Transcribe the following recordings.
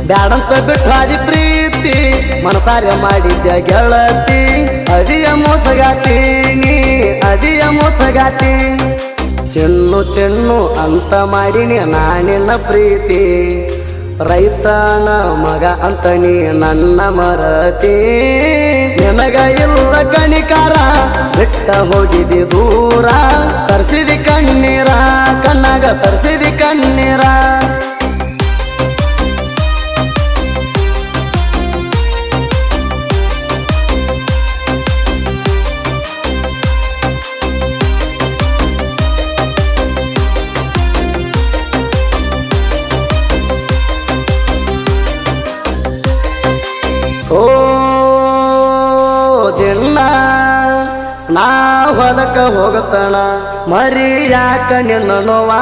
ಬ್ಯಾಡಂತ ಬಿಟ್ಟು ಹಾದಿ ಪ್ರೀತಿ ಮನಸಾರೆ ಮಾಡಿದ್ಯ ಗೆಳತಿ ಅದಿಯ ಮೋಸಗಾತಿ ನೀ ಅದಿಯ ಮೋಸಗಾತಿ ಚೆನ್ನು ಚೆನ್ನು ಅಂತ ಮಾಡಿನಿ ನಾನಿನ್ನ ಪ್ರೀತಿ ರೈತನ ಮಗ ಅಂತ ನೀ ನನ್ನ ಮರತಿ ನಿನಗ ಇಲ್ಲ ಕಣಿಕಾರ ಬಿಟ್ಟ ಹೋಗಿದಿ ದೂರ ತರ್ಸಿದಿ ಕಣ್ಣೀರ ಕಣ್ಣಾಗ ತರ್ಸಿದಿ ಕಣ್ಣೀರ ಓ ದಿನ ನಾ ಹೊಲಕ ಹೋಗತಣ ಮರಿ ಯಾಕ ನಿನ್ನ ನೋವಾ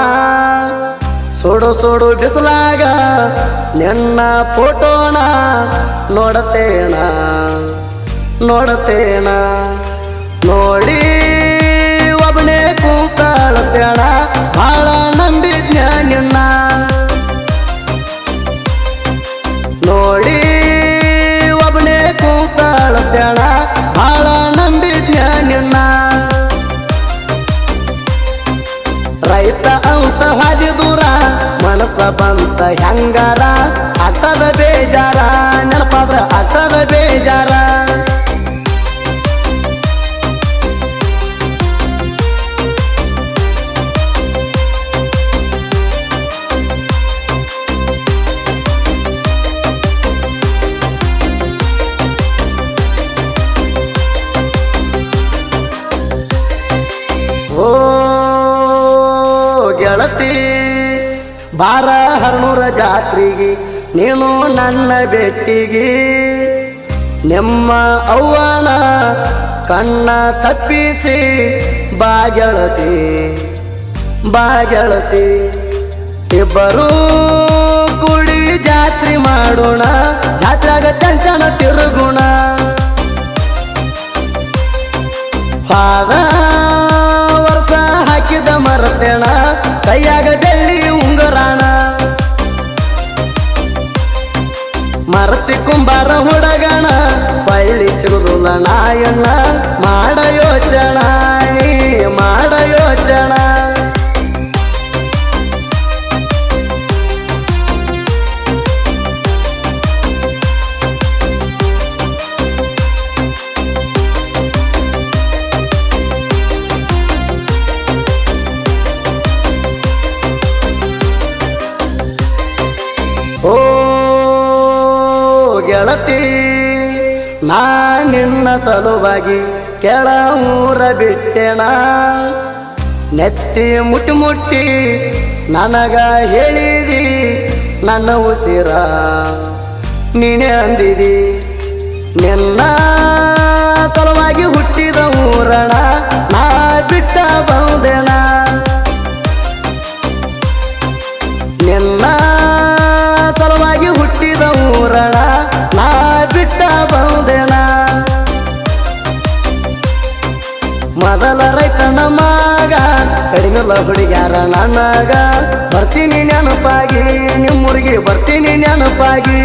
ಸೋಡು ಸೋಡು ಬಿಸಲಾಗ ನಿನ್ನ ಫೋಟೋಣ ನೋಡತೇಣ ನೋಡತೇಣ ನೋಡಿ ಒಬ್ಬನೇ ಕೂತಾಳತೇಣ ಭಾಳ ನಂಬಿದ್ನ ನಿನ್ನ ನೋಡಿ ಕೂತಾಳತ್ಯಾಣ ಭಾಳ ನಂಬಿದ್ನ ನಿನ್ನ ರೈತ ಅಂತ ಹಾದಿ ದೂರ ಮನಸ್ಸ ಬಂತ ಹೆಂಗಾರ ಆಗ್ತದ ಬೇಜಾರ ನೆನಪಾದ್ರ ಆಗ್ತದ ಬೇಜಾರ ಓ ಗೆಳತಿ ಬಾರ ಹರ್ನೂರ ಜಾತ್ರೆಗೆ ನೀನು ನನ್ನ ಭೇಟಿಗೆ ನಿಮ್ಮ ಅವ್ವನ ಕಣ್ಣ ತಪ್ಪಿಸಿ ಬಾ ಗೆಳತಿ ಬಾ ಗೆಳತಿ ಇಬ್ಬರು ಕೂಡಿ ಜಾತ್ರೆ ಮಾಡೋಣ ಜಾತ್ರೆಗ ಚಂಚನ ತಿರುಗುಣ ವರ್ಷ ಹಾಕಿದ ಮರತೇಣ ಕೈಯಾಗ ಬೆಳ್ಳಿ ಉಂಗರಾಣ ಮರತಿ ಕುಂಬಾರ ಹುಡಗಣ ಬಳ್ಳಿ ಸಿಗುದಿಲ್ಲ ನಾಯಣ್ಣ ಮಾಡ ಯೋಚನ ನೀ ಮಾಡ ಯೋಚನ ಓ ಗೆಳತಿ ನಾ ನಿನ್ನ ಸಲುವಾಗಿ ಕೆಳ ಊರ ಬಿಟ್ಟೆಣ ನೆತ್ತಿ ಮುಟ್ಟಿ ಮುಟ್ಟಿ ನನಗ ಹೇಳಿದಿ ನನ್ನ ಉಸಿರ ನೀನೇ ಅಂದಿದಿ ನಿನ್ನ ಸಲುವಾಗಿ ಹುಟ್ಟಿದ ಊರಣ ನಾ ಬಿಟ್ಟ ಬಂದೆಣ ನಿನ್ನ ಸಲುವಾಗಿ ಹುಟ್ಟಿದ ಊರಣ ನಾ ಬಿಟ್ಟ ಬಂದೆಣ ಮೊದಲ ರೈತನ ಮಗ ಕಡಿಮೆಲ್ಲ ಹುಡುಗ್ಯಾರ ನನಗ ಬರ್ತೀನಿ ನೆನಪಾಗಿ ನಿಮ್ಮೂರಿಗೆ ಬರ್ತೀನಿ ನೆನಪಾಗಿ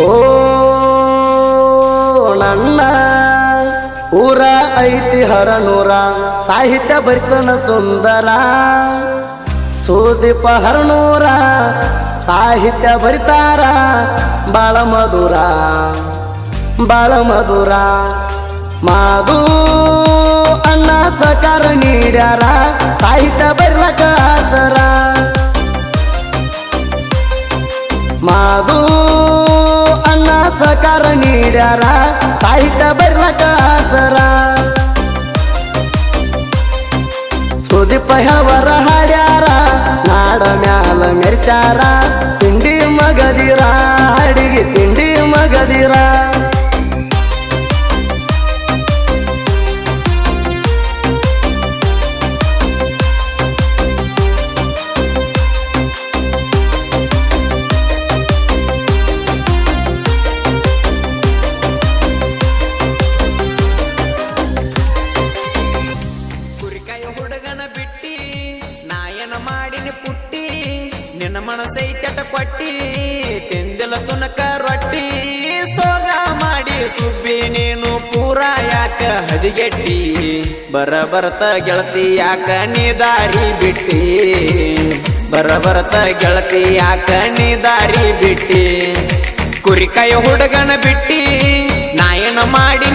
ಓ ನನ್ನ ಊರ ಐತಿ ಹರನೂರ ಸಾಹಿತ್ಯ ಬರಿತನ ಸುಂದರ ಸುದೀಪ ಹರನೂರ ಸಾಹಿತ್ಯ ಬರಿತಾರ ಬಾಳ ಮಧುರ ಬಾಳ ಮಧುರ ಮಾದು ಅಣ್ಣ ಸಕಾರ ನೀಡ್ಯಾರ ಸಾಹಿತ್ಯ ಬರಿಲಕ ಆಸರ ಮಾದು ಅಣ್ಣ ಸಕಾರ ನೀಡ್ಯಾರ ಸಾಹಿತ್ಯ ಬರಿಲಕ ಆಸರ ಸುದೀಪ ಹೇಳವರ ಹಾಡ್ಯಾರ ನಾಡ ಮ್ಯಾಲ ಮೆರ್ಸ್ಯಾರ ತಿಂಡಿ ಮಗದಿರ ಅಡಿಗೆ ತಿಂಡಿ ಮಗದಿರ ಪಟ್ಟಿ ತಿಂದಿಲ ತುನಕ ರೊಟ್ಟಿ ಸೋಗ ಮಾಡಿ ಸುಬ್ಬಿ ನೀನು ಪೂರ ಯಾಕ ಹದಿಗೆಟ್ಟಿ ಬರಬರ್ತ ಗೆಳತಿ ಯಾಕ ನೀ ದಾರಿ ಬಿಟ್ಟಿ ಬರಬರ್ತ ಗೆಳತಿ ಯಾಕ ನೀ ದಾರಿ ಬಿಟ್ಟಿ ಕುರಿಕಾಯ ಹುಡುಗನ ಬಿಟ್ಟಿ ನಾ ಏನ ಮಾಡಿನಿ